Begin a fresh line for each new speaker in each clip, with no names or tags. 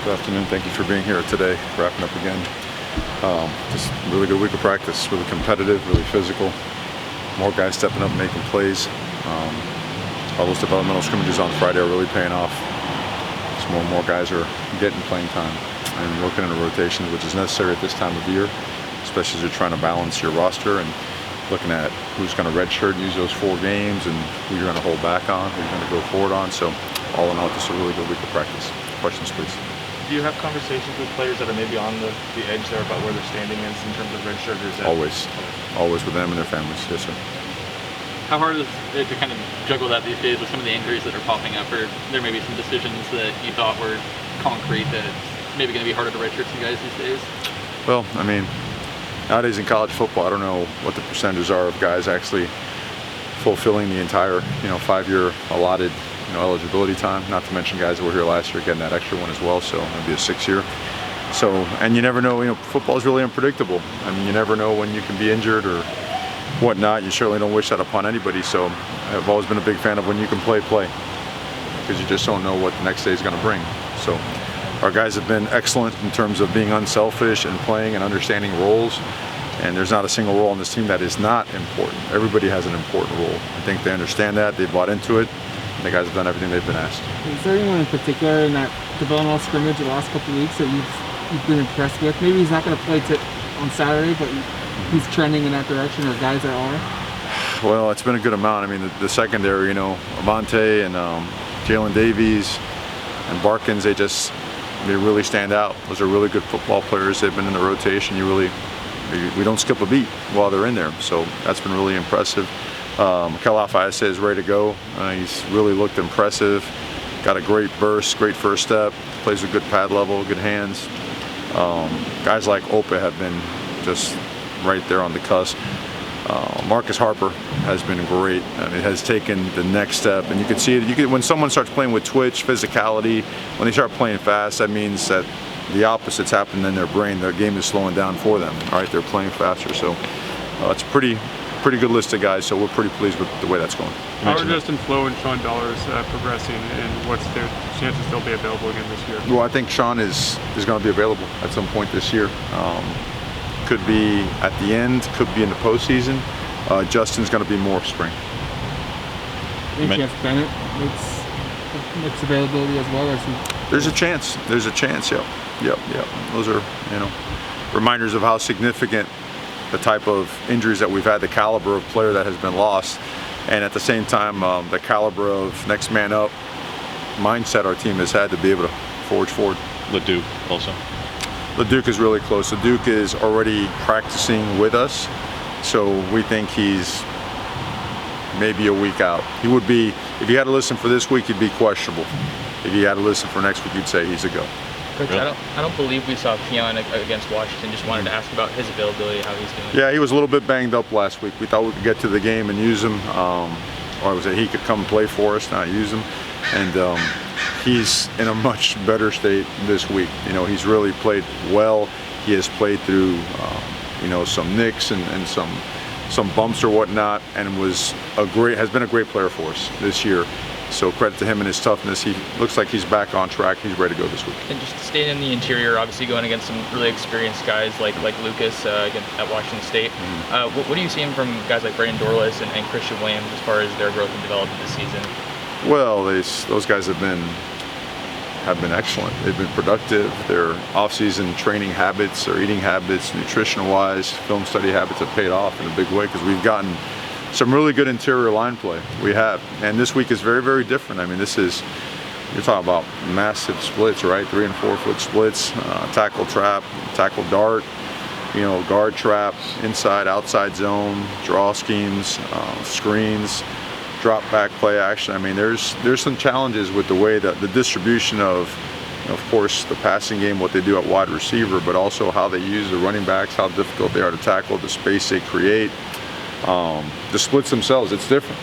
Good afternoon. Thank you for being here today. Wrapping up again. Just a really good week of practice. Really competitive, really physical. More guys stepping up, making plays. All those developmental scrimmages on Friday are really paying off. Just more and more guys are getting playing time and working in a rotation, which is necessary at this time of year, especially as you're trying to balance your roster and looking at who's going to redshirt and use those 4 games and who you're going to hold back on, who you're going to go forward on. So all in all, just a really good week of practice. Questions, please.
Do you have conversations with players that are maybe on the edge there about where their standing is in terms of redshirt? Or is that
Always with them and their families. Yes, sir.
How hard is it to kind of juggle that these days with some of the injuries that are popping up, or there may be some decisions that you thought were concrete that it's maybe going to be harder to redshirt some guys these days?
Well, I mean, nowadays in college football, I don't know what the percentages are of guys actually fulfilling the entire, 5-year allotted, eligibility time. Not to mention guys that were here last year getting that extra one as well. So it'll be a 6-year. So, and you never know. Football is really unpredictable. I mean, you never know when you can be injured or whatnot. You certainly don't wish that upon anybody. So I've always been a big fan of when you can play, because you just don't know what the next day is going to bring. So our guys have been excellent in terms of being unselfish and playing and understanding roles. And there's not a single role on this team that is not important. Everybody has an important role. I think they understand that. They've bought into it. And the guys have done everything they've been asked.
Is there anyone in particular in that developmental scrimmage the last couple of weeks that you've been impressed with? Maybe he's not going to play on Saturday, but he's trending in that direction, or guys that are?
Well, it's been a good amount. I mean, the secondary, Avante and Jalen Davies and Barkins, they really stand out. Those are really good football players. They've been in the rotation. We don't skip a beat while they're in there. So that's been really impressive. Mikel Afayase is ready to go. He's really looked impressive. Got a great burst, great first step. Plays with good pad level, good hands. Guys like Opa have been just right there on the cusp. Marcus Harper has been great. Has taken the next step, and you can see it. When someone starts playing with twitch, physicality, when they start playing fast, that means that the opposite's happening in their brain. Their game is slowing down for them. All right, they're playing faster. So it's a pretty good list of guys. So we're pretty pleased with the way that's going.
How are Justin Flo and Sean Dollars progressing, and what's their chances they'll be available again this year?
Well, I think Sean is going to be available at some point this year. Could be at the end, could be in the postseason. Justin's going to be more spring.
I think Jeff Bennett makes availability as well as he.
There's a chance. Yep. Those are, reminders of how significant the type of injuries that we've had, the caliber of player that has been lost, and at the same time, the caliber of next man up mindset our team has had to be able to forge forward.
LeDuc also.
LeDuc is really close. LeDuc is already practicing with us, so we think he's maybe a week out. He would be, if you had to listen for this week, he'd be questionable. If you had to listen for next week, you'd say he's a go.
Coach, really? I don't believe we saw Keon against Washington. Just wanted to ask about his availability, how he's doing.
Yeah, he was a little bit banged up last week. We thought we could get to the game and use him, or was it he could come play for us, not use him. And he's in a much better state this week. He's really played well. He has played through, some nicks and some bumps or whatnot, and has been a great player for us this year. So credit to him and his toughness. He looks like he's back on track. He's ready to go this week.
And just staying in the interior, obviously going against some really experienced guys like Lucas at Washington State. What are you seeing from guys like Brandon Dorless and Christian Williams as far as their growth and development this season?
Well, those guys have been excellent. They've been productive. Their off-season training habits, their eating habits, nutrition-wise, film study habits have paid off in a big way, because we've gotten some really good interior line play. We have, and this week is very, very different. I mean, you're talking about massive splits, right? 3 and 4 foot splits, tackle trap, tackle dart, guard trap, inside, outside zone, draw schemes, screens, drop back play action. I mean, there's some challenges with the way that the distribution of course, the passing game, what they do at wide receiver, but also how they use the running backs, how difficult they are to tackle, the space they create. The splits themselves, it's different.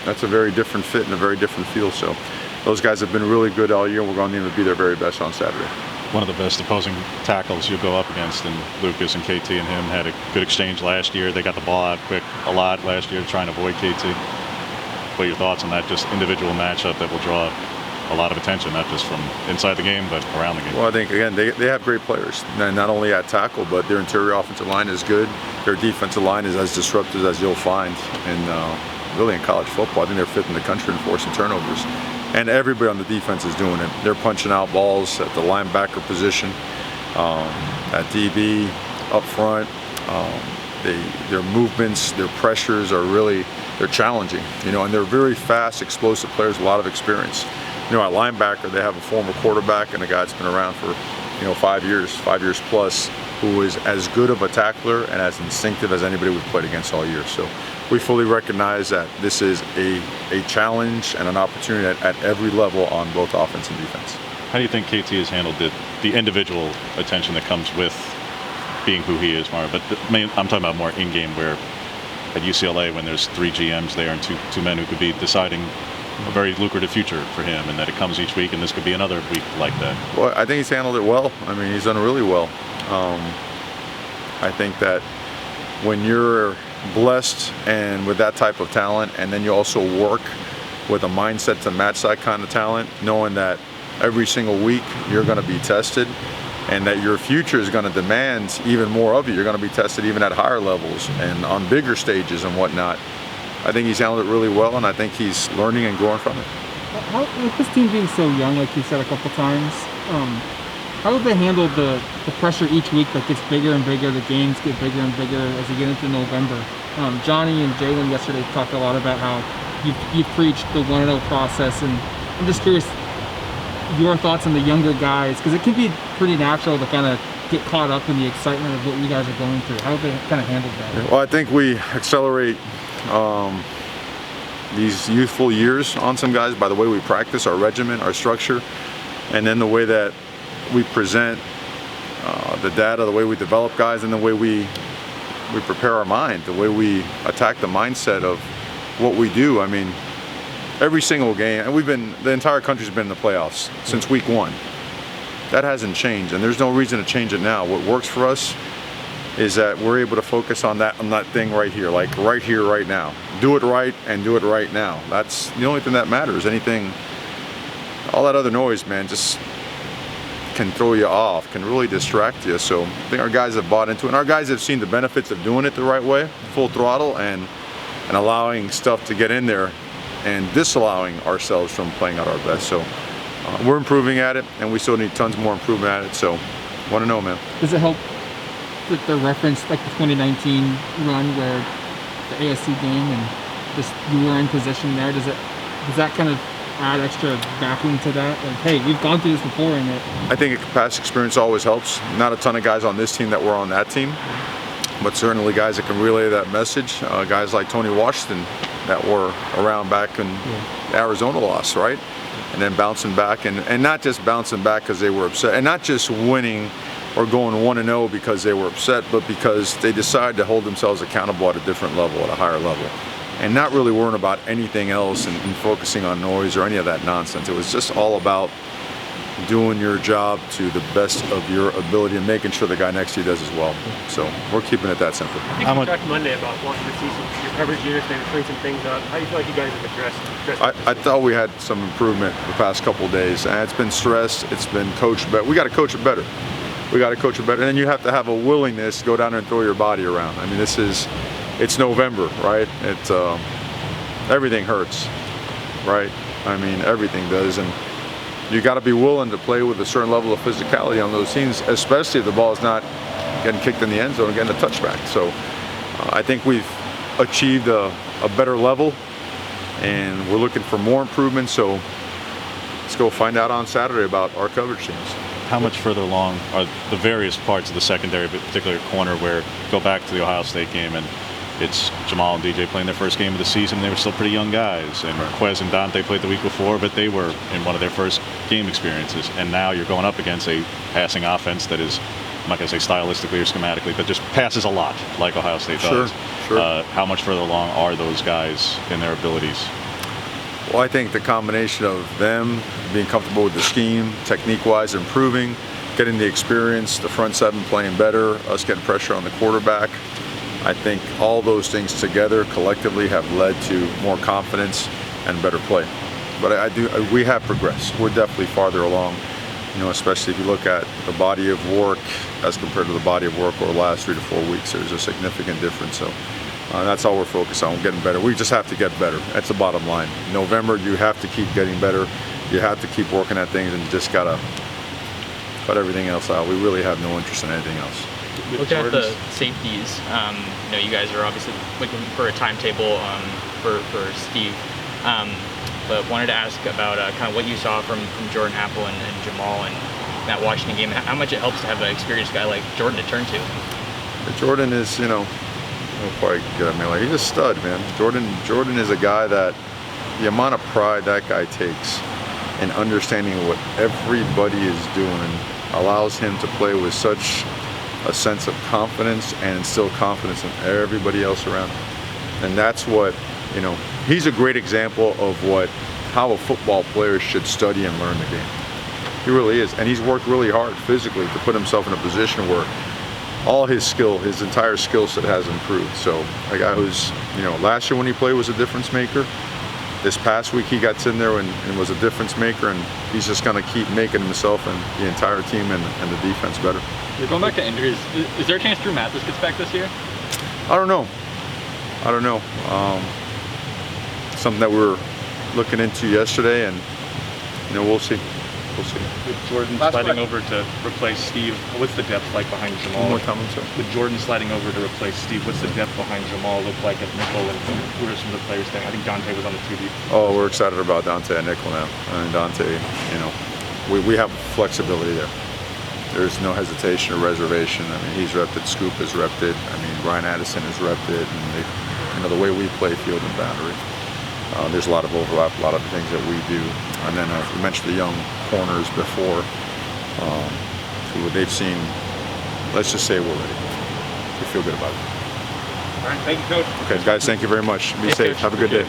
That's a very different fit and a very different feel. So those guys have been really good all year. We're going to need them to be their very best on Saturday.
One of the best opposing tackles you'll go up against, and Lucas and KT and him had a good exchange last year. They got the ball out quick a lot last year trying to avoid KT. What are your thoughts on that just individual matchup that will draw a lot of attention, not just from inside the game, but around the game.
Well, I think, again, they have great players, not only at tackle, but their interior offensive line is good. Their defensive line is as disruptive as you'll find really in college football. I think they're fifth in the country in forcing turnovers. And everybody on the defense is doing it. They're punching out balls at the linebacker position, at DB, up front. Their movements, their pressures are really, they're challenging, and they're very fast, explosive players, a lot of experience. At linebacker, they have a former quarterback and a guy that's been around for, 5 years plus, who is as good of a tackler and as instinctive as anybody we've played against all year. So we fully recognize that this is a challenge and an opportunity at every level on both offense and defense.
How do you think KT has handled the individual attention that comes with being who he is, Mario? But I'm talking about more in-game, where at UCLA, when there's 3 GMs there and two men who could be deciding a very lucrative future for him, and that it comes each week, and this could be another week like that.
Well, I think he's handled it well. I mean, he's done really well. I think that when you're blessed and with that type of talent, and then you also work with a mindset to match that kind of talent, knowing that every single week you're going to be tested, and that your future is going to demand even more of you. You're going to be tested even at higher levels and on bigger stages and whatnot. I think he's handled it really well, and I think he's learning and growing from it.
With this team being so young, like you said a couple times, how have they handled the pressure each week that gets bigger and bigger, the games get bigger and bigger as we get into November? Johnny and Jalen yesterday talked a lot about how you've preached the 1-0 process, and I'm just curious your thoughts on the younger guys, because it can be pretty natural to kind of get caught up in the excitement of what you guys are going through. How have they kind of handled that?
Well, I think we accelerate these youthful years on some guys by the way we practice, our regimen, our structure, and then the way that we present the data, the way we develop guys, and the way we prepare our mind, the way we attack the mindset of what we do. I mean, every single game, and the entire country's been in the playoffs since week 1. That hasn't changed, and there's no reason to change it now. What works for us is that we're able to focus on that thing right here, like right here, right now. Do it right and do it right now. That's the only thing that matters. All that other noise, man, just can throw you off, can really distract you. So I think our guys have bought into it, and our guys have seen the benefits of doing it the right way, full throttle, and allowing stuff to get in there and disallowing ourselves from playing at our best. So we're improving at it, and we still need tons more improvement at it. So want to know, man.
Does it help with the reference, like the 2019 run where the ASC game and just you were in position there? Does that kind of add extra backing to that? Like, hey, we've gone through this before, and
I think past experience always helps. Not a ton of guys on this team that were on that team, but certainly guys that can relay that message. Guys like Tony Washington that were around back in the Arizona loss, right? And then bouncing back, and not just bouncing back because they were upset, and not just winning or going 1-0 because they were upset, but because they decided to hold themselves accountable at a different level, at a higher level, and not really worrying about anything else and focusing on noise or any of that nonsense. It was just all about doing your job to the best of your ability and making sure the guy next to you does as well. So we're keeping it that simple.
I think we talked Monday about wanting to see your coverage units, maybe clean some things up. How do you feel like you guys have addressed
I thought we had some improvement the past couple of days, and it's been stressed, it's been coached better. We got to coach it better. We got to coach it better, and then you have to have a willingness to go down there and throw your body around. I mean, it's November, right? Everything hurts, right? I mean, everything does, and you got to be willing to play with a certain level of physicality on those teams, especially if the ball is not getting kicked in the end zone and getting a touchback. So I think we've achieved a better level, and we're looking for more improvement. So let's go find out on Saturday about our coverage teams.
How much further along are the various parts of the secondary, but particularly corner, where go back to the Ohio State game and it's Jamal and DJ playing their first game of the season. They were still pretty young guys, and Quez and Dante played the week before, but they were in one of their first game experiences. And now you're going up against a passing offense that is, I'm not going to say stylistically or schematically, but just passes a lot, like Ohio State does.
Sure.
How much further along are those guys in their abilities?
Well, I think the combination of them being comfortable with the scheme, technique-wise improving, getting the experience, the front seven playing better, us getting pressure on the quarterback, I think all those things together collectively have led to more confidence and better play. But we have progressed. We're definitely farther along. Especially if you look at the body of work as compared to the body of work over the last 3 to 4 weeks, there's a significant difference. So that's all we're focused on. We're getting better. We just have to get better. That's the bottom line. In November, you have to keep getting better. You have to keep working at things, and you just gotta cut everything else out. We really have no interest in anything else.
Looking at the safeties, you guys are obviously looking for a timetable for Steve. But wanted to ask about kind of what you saw from Jordan Apple and Jamal in that Washington game, and how much it helps to have an experienced guy like Jordan to turn to.
Jordan is, before I get at me, like, he's a stud, man. Jordan is a guy that the amount of pride that guy takes in understanding what everybody is doing allows him to play with such a sense of confidence and instill confidence in everybody else around him. And that's what, he's a great example of how a football player should study and learn the game. He really is. And he's worked really hard physically to put himself in a position where all his entire skill set has improved. So a guy who's, last year when he played was a difference maker. This past week he got in there and was a difference maker, and he's just going to keep making himself and the entire team and the defense better.
You're going back to injuries. Is there a chance Drew Mathis gets back this year?
I don't know. Something that we were looking into yesterday, and we'll see.
With Jordan sliding over to replace Steve, what's the depth like behind Jamal?
One more time, I'm sorry.
With Jordan sliding over to replace Steve, what's the depth behind Jamal look like at nickel, and who are some of the players staying? I think Dante was on the 2 deep.
Oh, we're excited about Dante at nickel now. And Dante, we have flexibility there. There's no hesitation or reservation. I mean, he's repped it. Scoop has repped it. I mean, Ryan Addison has repped it. And the way we play field and boundary. There's a lot of overlap, a lot of things that we do. And then we mentioned the young corners before. Who they've seen, let's just say we're ready. We feel good about it.
All right, thank you, Coach.
Okay, guys, thank you very much. Be safe. Have a good day.